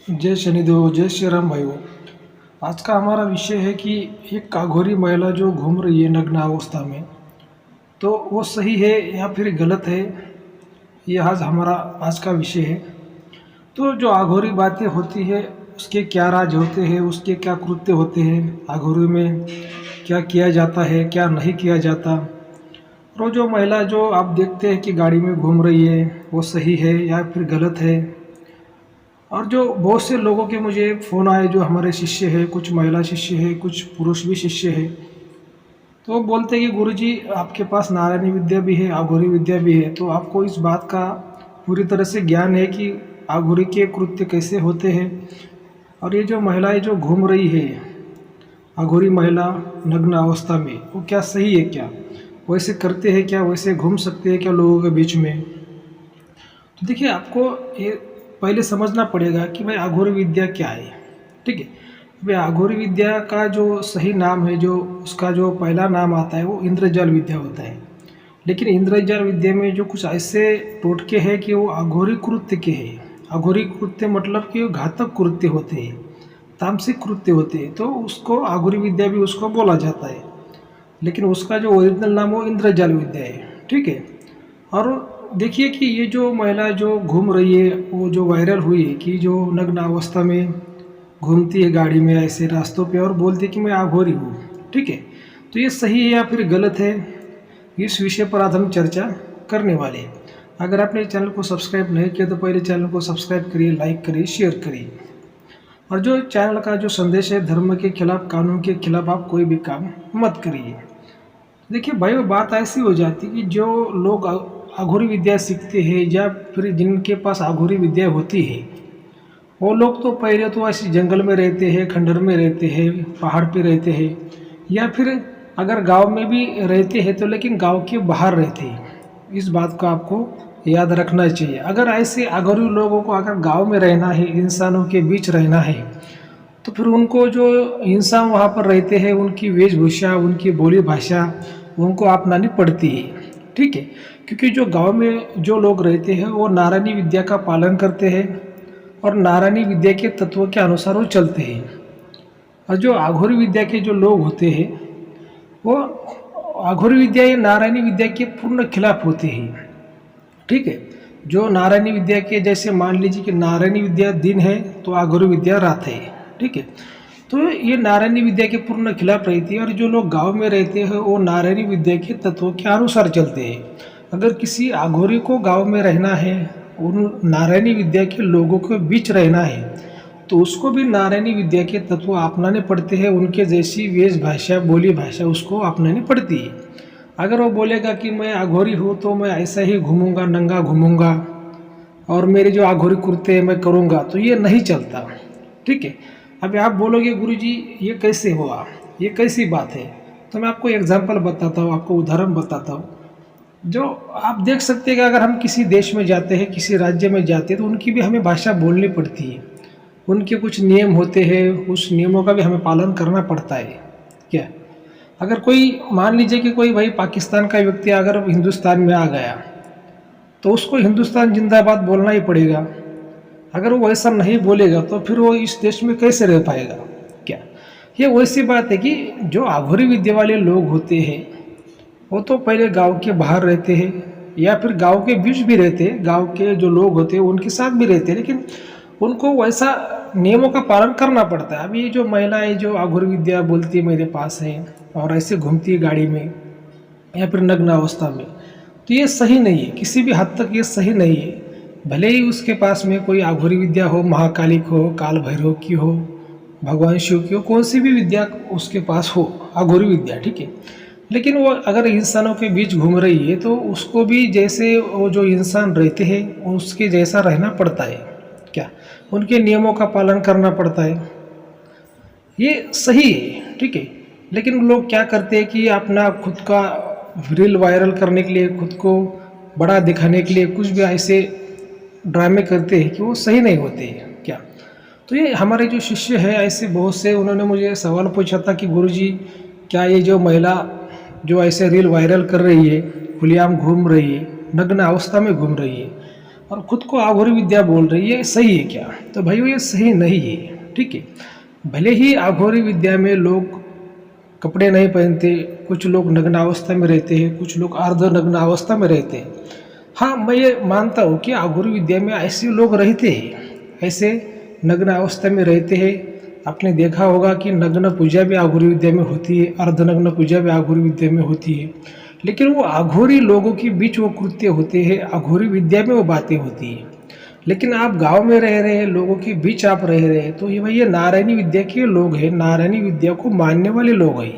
जय शनिदेव, जय श्री राम भाइयों। आज का हमारा विषय है कि एक अघोरी महिला जो घूम रही है नग्न अवस्था में, तो वो सही है या फिर गलत है, ये आज हमारा आज का विषय है। तो जो अघोरी बातें होती है उसके क्या राज होते हैं, उसके क्या कृत्य होते हैं, अघोरी में क्या किया जाता है, क्या नहीं किया जाता। और वो जो महिला जो आप देखते हैं कि गाड़ी में घूम रही है, वो सही है या फिर गलत है। और जो बहुत से लोगों के मुझे फ़ोन आए, जो हमारे शिष्य हैं, कुछ महिला शिष्य हैं, कुछ पुरुष भी शिष्य हैं, तो वो बोलते हैं कि गुरुजी आपके पास नारायणी विद्या भी है, अघोरी विद्या भी है, तो आपको इस बात का पूरी तरह से ज्ञान है कि अघोरी के कृत्य कैसे होते हैं। और ये जो महिलाएं जो घूम रही है अघोरी महिला नग्न अवस्था में, वो क्या सही है, क्या वैसे करते हैं, क्या वैसे घूम सकते हैं क्या लोगों के बीच में। तो देखिए, आपको ये पहले समझना पड़ेगा कि भाई अघोरी विद्या क्या है। ठीक है, भाई अघोरी विद्या का जो सही नाम है, जो उसका जो पहला नाम आता है वो इंद्रजाल विद्या होता है। लेकिन इंद्रजाल विद्या में जो कुछ ऐसे टोटके हैं कि वो अघोरी कृत्य के हैं। अघोरी कृत्य मतलब कि वो घातक कृत्य होते हैं, तामसिक कृत्य होते हैं, तो उसको अघोरी विद्या भी उसको बोला जाता है। लेकिन उसका जो ओरिजिनल नाम वो इंद्रजाल विद्या है। ठीक है। और देखिए कि ये जो महिला जो घूम रही है, वो जो वायरल हुई है कि जो नग्न अवस्था में घूमती है गाड़ी में ऐसे रास्तों पे और बोलती है कि मैं अघोरी हूँ। ठीक है, तो ये सही है या फिर गलत है, इस विषय पर आज हम चर्चा करने वाले हैं। अगर आपने चैनल को सब्सक्राइब नहीं किया तो पहले चैनल को सब्सक्राइब करिए, लाइक करिए, शेयर करिए। और जो चैनल का जो संदेश है, धर्म के खिलाफ, कानून के खिलाफ आप कोई भी काम मत करिए। देखिए भाई, वो बात ऐसी हो जाती है कि जो लोग अघोरी विद्या सीखते हैं या फिर जिनके पास अघोरी विद्या होती है, वो लोग तो पहले तो ऐसे जंगल में रहते हैं, खंडर में रहते हैं, पहाड़ पे रहते हैं, या फिर अगर गांव में भी रहते हैं तो लेकिन गांव के बाहर रहते हैं। इस बात को आपको याद रखना चाहिए। अगर ऐसे अघोरी लोगों को अगर गांव में रहना है, इंसानों के बीच रहना है, तो फिर उनको जो इंसान वहाँ पर रहते हैं उनकी वेशभूषा, उनकी बोली भाषा उनको अपनानी पड़ती है। ठीक है, क्योंकि जो गांव में जो लोग रहते हैं वो नारायणी विद्या का पालन करते हैं और नारायणी विद्या के तत्वों के अनुसार वो चलते हैं। और जो अघोरी विद्या के जो लोग होते हैं, वो अघोरी विद्या या नारायणी विद्या के पूर्ण खिलाफ होते हैं। ठीक है, जो नारायणी विद्या के जैसे मान लीजिए कि नारायणी विद्या दिन है तो अघोरी विद्या रात है। ठीक है, तो ये नारायणी विद्या के पूर्ण खिलाफ रहती है। और जो लोग गांव में रहते हैं वो नारायणी विद्या के तत्वों के अनुसार चलते हैं। अगर किसी अघोरी को गांव में रहना है, उन नारायणी विद्या के लोगों के बीच रहना है, तो उसको भी नारायणी विद्या के तत्व अपनाने पड़ते हैं। उनके जैसी वेश भाषा, बोली भाषा उसको अपनानी पड़ती है। अगर वो बोलेगा कि मैं अघोरी हूँ तो मैं ऐसा ही घूमूंगा, नंगा घूमूंगा और मेरे जो अघोरी कुर्ते हैं मैं करूँगा, तो ये नहीं चलता। ठीक है, अभी आप बोलोगे गुरुजी ये कैसे हुआ, ये कैसी बात है, तो मैं आपको एग्जांपल बताता हूँ, आपको उदाहरण बताता हूँ। जो आप देख सकते हैं कि अगर हम किसी देश में जाते हैं, किसी राज्य में जाते हैं, तो उनकी भी हमें भाषा बोलनी पड़ती है। उनके कुछ नियम होते हैं, उस नियमों का भी हमें पालन करना पड़ता है। क्या अगर कोई मान लीजिए कि कोई भाई पाकिस्तान का व्यक्ति अगर हिंदुस्तान में आ गया, तो उसको हिंदुस्तान जिंदाबाद बोलना ही पड़ेगा। अगर वो वैसा नहीं बोलेगा तो फिर वो इस देश में कैसे रह पाएगा। क्या ये वैसी बात है कि जो अघोरी विद्या वाले लोग होते हैं वो तो पहले गांव के बाहर रहते हैं या फिर गांव के बीच भी रहते हैं, गांव के जो लोग होते हैं उनके साथ भी रहते हैं, लेकिन उनको वैसा नियमों का पालन करना पड़ता है। अब ये जो महिलाएं जो अघोरी विद्या बोलती है मेरे पास है और ऐसे घूमती है गाड़ी में या फिर नग्न अवस्था में, तो ये सही नहीं है, किसी भी हद तक ये सही नहीं है। भले ही उसके पास में कोई अघोरी विद्या हो, महाकालिक हो, काल भैरव की हो, भगवान शिव की हो, कौन सी भी विद्या उसके पास हो, अघोरी विद्या, ठीक है, लेकिन वो अगर इंसानों के बीच घूम रही है तो उसको भी जैसे वो जो इंसान रहते हैं उसके जैसा रहना पड़ता है। क्या उनके नियमों का पालन करना पड़ता है, ये सही है। ठीक है, लेकिन लोग क्या करते हैं कि अपना खुद का रील वायरल करने के लिए, खुद को बड़ा दिखाने के लिए कुछ भी ऐसे ड्रामे करते हैं कि वो सही नहीं होते हैं। क्या तो ये हमारे जो शिष्य हैं ऐसे बहुत से, उन्होंने मुझे सवाल पूछा था कि गुरुजी क्या ये जो महिला जो ऐसे रील वायरल कर रही है, खुलेआम घूम रही है, नग्न अवस्था में घूम रही है, और खुद को आघोरी विद्या बोल रही है, सही है क्या? तो भाइयों ये सही नहीं है, ठीक है। भले ही आघोरी विद्या में लोग कपड़े नहीं पहनते, कुछ लोग नग्न अवस्था में रहते हैं, कुछ लोग अर्ध नग्न अवस्था में रहते हैं। हाँ, मैं ये मानता हूँ कि आघोरी विद्या में ऐसे लोग रहते हैं, ऐसे नग्न अवस्था में रहते हैं। आपने देखा होगा कि नग्न पूजा भी आघोरी विद्या में होती है, अर्धनग्न पूजा भी आघोरी विद्या में होती है। लेकिन वो आघोरी लोगों के बीच वो कृत्य होते हैं, आघोरी विद्या में वो बातें होती है। लेकिन आप गांव में रह रहे हैं, लोगों के बीच आप रह रहे हैं, तो ये भाई ये नारायणी विद्या के लोग हैं, नारायणी विद्या को मानने वाले लोग हैं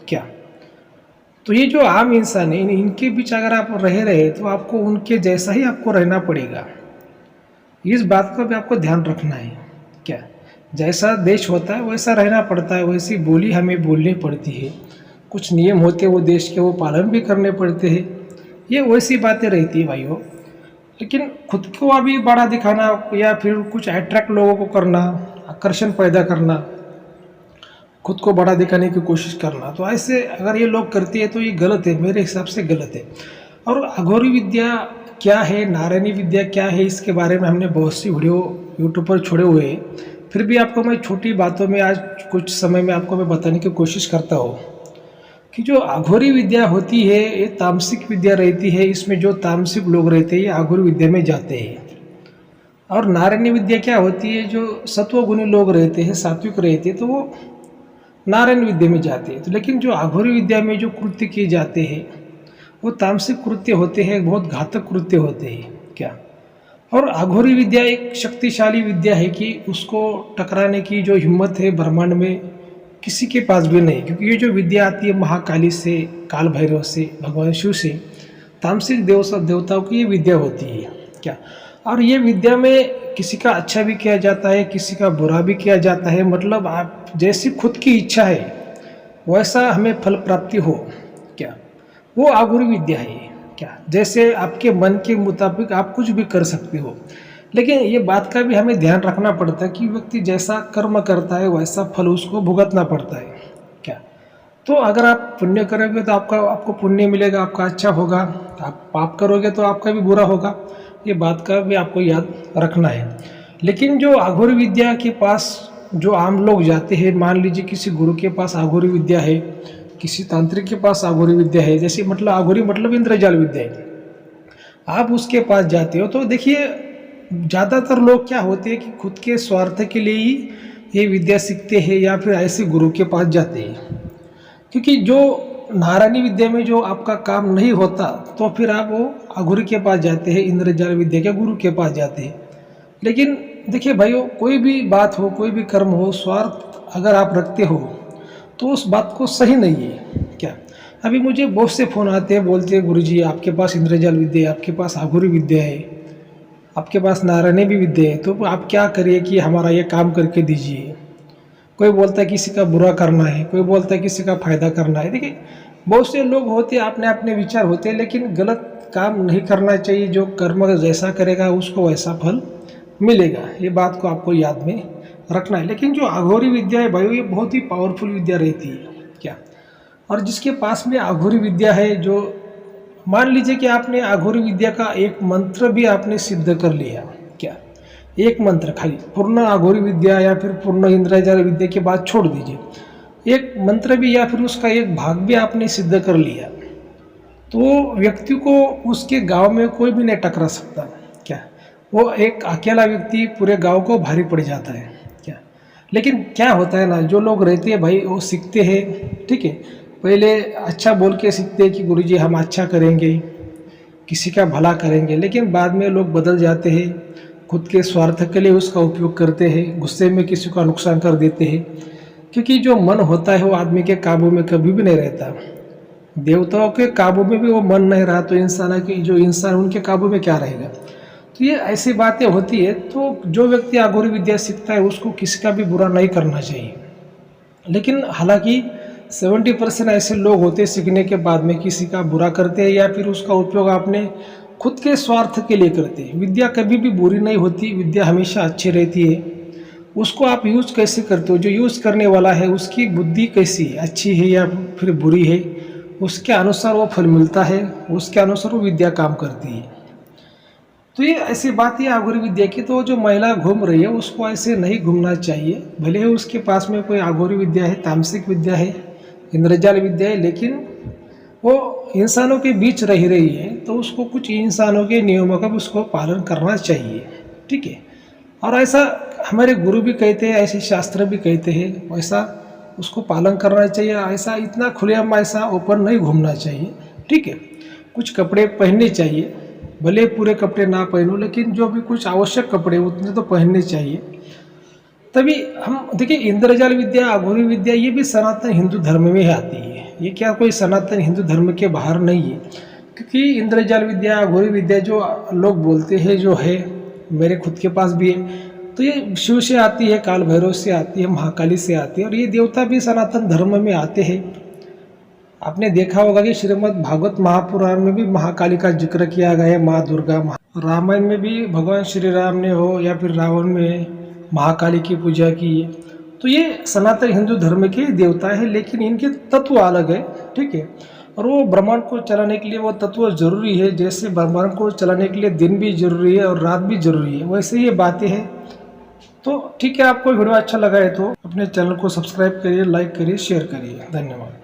क्या? तो ये जो आम इंसान है, इनके बीच अगर आप रह रहे हैं तो आपको उनके जैसा ही आपको रहना पड़ेगा। इस बात का भी आपको ध्यान रखना है क्या? जैसा देश होता है वैसा रहना पड़ता है, वैसी बोली हमें बोलनी पड़ती है, कुछ नियम होते हैं वो देश के, वो पालन भी करने पड़ते हैं। ये वैसी बातें रहती है भाइयों। लेकिन खुद को अभी बड़ा दिखाना या फिर कुछ अट्रैक्ट लोगों को करना, आकर्षण पैदा करना, खुद को बड़ा दिखाने की कोशिश करना, तो ऐसे अगर ये लोग करते हैं तो ये गलत है, मेरे हिसाब से गलत है। और अघोरी विद्या क्या है, नारायणी विद्या क्या है, इसके बारे में हमने बहुत सी वीडियो यूट्यूब पर छोड़े हुए हैं। फिर भी आपको मैं छोटी बातों में आज कुछ समय में आपको मैं बताने की कोशिश करता हूँ कि जो अघोरी विद्या होती है ये तामसिक विद्या रहती है। इसमें जो तामसिक लोग रहते हैं ये अघोरी विद्या में जाते हैं। और नारायणी विद्या क्या होती है, जो सत्वगुणी लोग रहते हैं, सात्विक रहते हैं, तो वो नारायण विद्या में जाते हैं। तो लेकिन जो अघोरी विद्या में जो कृत्य किए जाते हैं वो तामसिक कृत्य होते हैं, बहुत घातक कृत्य होते हैं क्या? और अघोरी विद्या एक शक्तिशाली विद्या है कि उसको टकराने की जो हिम्मत है ब्रह्मांड में किसी के पास भी नहीं, क्योंकि ये जो विद्या आती है महाकाली से, काल भैरव से, भगवान शिव से, तामसिक देवताओं की ये विद्या होती है क्या? और ये विद्या में किसी का अच्छा भी किया जाता है, किसी का बुरा भी किया जाता है। मतलब आप जैसी खुद की इच्छा है वैसा हमें फल प्राप्ति हो क्या, वो आघोरी विद्या है क्या? जैसे आपके मन के मुताबिक आप कुछ भी कर सकते हो। लेकिन ये बात का भी हमें ध्यान रखना पड़ता है कि व्यक्ति जैसा कर्म करता है वैसा फल उसको भुगतना पड़ता है क्या? तो अगर आप पुण्य करोगे तो आपको पुण्य मिलेगा, आपका अच्छा होगा। आप पाप करोगे तो आपका भी बुरा होगा। ये बात का भी आपको याद रखना है। लेकिन जो आघोरी विद्या के पास जो आम लोग जाते हैं, मान लीजिए किसी गुरु के पास आघोरी विद्या है, किसी तांत्रिक के पास आघोरी विद्या है, जैसे मतलब आघोरी मतलब इंद्रजाल विद्या है, आप उसके पास जाते हो तो देखिए ज़्यादातर लोग क्या होते हैं कि खुद के स्वार्थ के लिए ही ये विद्या सीखते हैं या फिर ऐसे गुरु के पास जाते हैं। क्योंकि जो नारायणी विद्या में जो आपका काम नहीं होता तो फिर आप वो आघोरी के पास जाते हैं, इंद्रजाल विद्या के गुरु के पास जाते हैं। लेकिन देखिए भाइयों, कोई भी बात हो, कोई भी कर्म हो, स्वार्थ अगर आप रखते हो तो उस बात को सही नहीं है क्या? अभी मुझे बहुत से फ़ोन आते हैं, बोलते हैं गुरुजी आपके पास इंद्रजाल विद्या है, आपके पास आघोरी विद्या है, आपके पास नारायणी भी विद्या है, तो आप क्या करिए कि हमारा ये काम करके दीजिए। कोई बोलता है किसी का बुरा करना है, कोई बोलता है किसी का फायदा करना है। देखिए बहुत से लोग होते हैं, अपने अपने विचार होते हैं, लेकिन गलत काम नहीं करना चाहिए। जो कर्म जैसा करेगा उसको वैसा फल मिलेगा, ये बात को आपको याद में रखना है। लेकिन जो अघोरी विद्या है भाई, ये बहुत ही पावरफुल विद्या रहती है क्या? और जिसके पास में अघोरी विद्या है, जो मान लीजिए कि आपने अघोरी विद्या का एक मंत्र भी आपने सिद्ध कर लिया क्या, एक मंत्र खाली, पूर्ण अघोरी विद्या या फिर पूर्ण इंद्रजाल विद्या के बाद छोड़ दीजिए, एक मंत्र भी या फिर उसका एक भाग भी आपने सिद्ध कर लिया, तो व्यक्ति को उसके गांव में कोई भी नहीं टकरा सकता क्या? वो एक अकेला व्यक्ति पूरे गांव को भारी पड़ जाता है क्या? लेकिन क्या होता है ना, जो लोग रहते हैं भाई वो सीखते हैं, ठीक है, पहले अच्छा बोल के सीखते हैं कि गुरुजी हम अच्छा करेंगे, किसी का भला करेंगे, लेकिन बाद में लोग बदल जाते हैं, खुद के स्वार्थ के लिए उसका उपयोग करते हैं, गुस्से में किसी का नुकसान कर देते हैं। क्योंकि जो मन होता है वो आदमी के काबू में कभी भी नहीं रहता। देवताओं के काबू में भी वो मन नहीं रहा तो इंसान उनके काबू में क्या रहेगा? तो ये ऐसी बातें होती है। तो जो व्यक्ति अघोरी विद्या सीखता है उसको किसी का भी बुरा नहीं करना चाहिए। लेकिन हालांकि 70% ऐसे लोग होते हैं सीखने के बाद में किसी का बुरा करते हैं या फिर उसका उपयोग आपने खुद के स्वार्थ के लिए करते हैं। विद्या कभी भी बुरी नहीं होती, विद्या हमेशा अच्छी रहती है। उसको आप यूज कैसे करते हो, जो यूज करने वाला है उसकी बुद्धि कैसी है, अच्छी है या फिर बुरी है, उसके अनुसार वो फल मिलता है, उसके अनुसार वो विद्या काम करती है। तो ये ऐसी बात है आगोरी विद्या की, तो जो महिला घूम रही है उसको ऐसे नहीं घूमना चाहिए। भले ही उसके पास में कोई आगोरी विद्या है, तामसिक विद्या है, इंद्रजाल विद्या है, लेकिन वो इंसानों के बीच रह रही है तो उसको कुछ इंसानों के नियमों का भी उसको पालन करना चाहिए। ठीक है। और ऐसा हमारे गुरु भी कहते हैं, ऐसे शास्त्र भी कहते हैं, वैसा उसको पालन करना चाहिए। ऐसा इतना खुलेआम ऐसा ओपन नहीं घूमना चाहिए। ठीक है। कुछ कपड़े पहनने चाहिए, भले पूरे कपड़े ना पहनो, लेकिन जो भी कुछ आवश्यक कपड़े उतने तो पहनने चाहिए। तभी हम देखिए, इंद्रजाल विद्या, अघोरी विद्या ये भी सनातन हिंदू धर्म में ही आती है। ये क्या कोई सनातन हिंदू धर्म के बाहर नहीं है। क्योंकि इंद्रजाल विद्या, अघोरी विद्या जो लोग बोलते हैं, जो है मेरे खुद के पास भी है, तो ये शिव से आती है, काल भैरव से आती है, महाकाली से आती है, और ये देवता भी सनातन धर्म में आते हैं। आपने देखा होगा कि श्रीमद् भागवत महापुराण में भी महाकाली का जिक्र किया गया है, माँ दुर्गा। रामायण में भी भगवान श्री राम ने हो या फिर रावण में महाकाली की पूजा की है। तो ये सनातन हिंदू धर्म के देवता है, लेकिन इनके तत्व अलग है। ठीक है। और वो ब्रह्मांड को चलाने के लिए वो तत्व जरूरी है। जैसे ब्रह्मांड को चलाने के लिए दिन भी जरूरी है और रात भी जरूरी है, वैसे ये बातें हैं। तो ठीक है, आपको वीडियो अच्छा लगा है तो अपने चैनल को सब्सक्राइब करिए, लाइक करिए, शेयर करिए। धन्यवाद।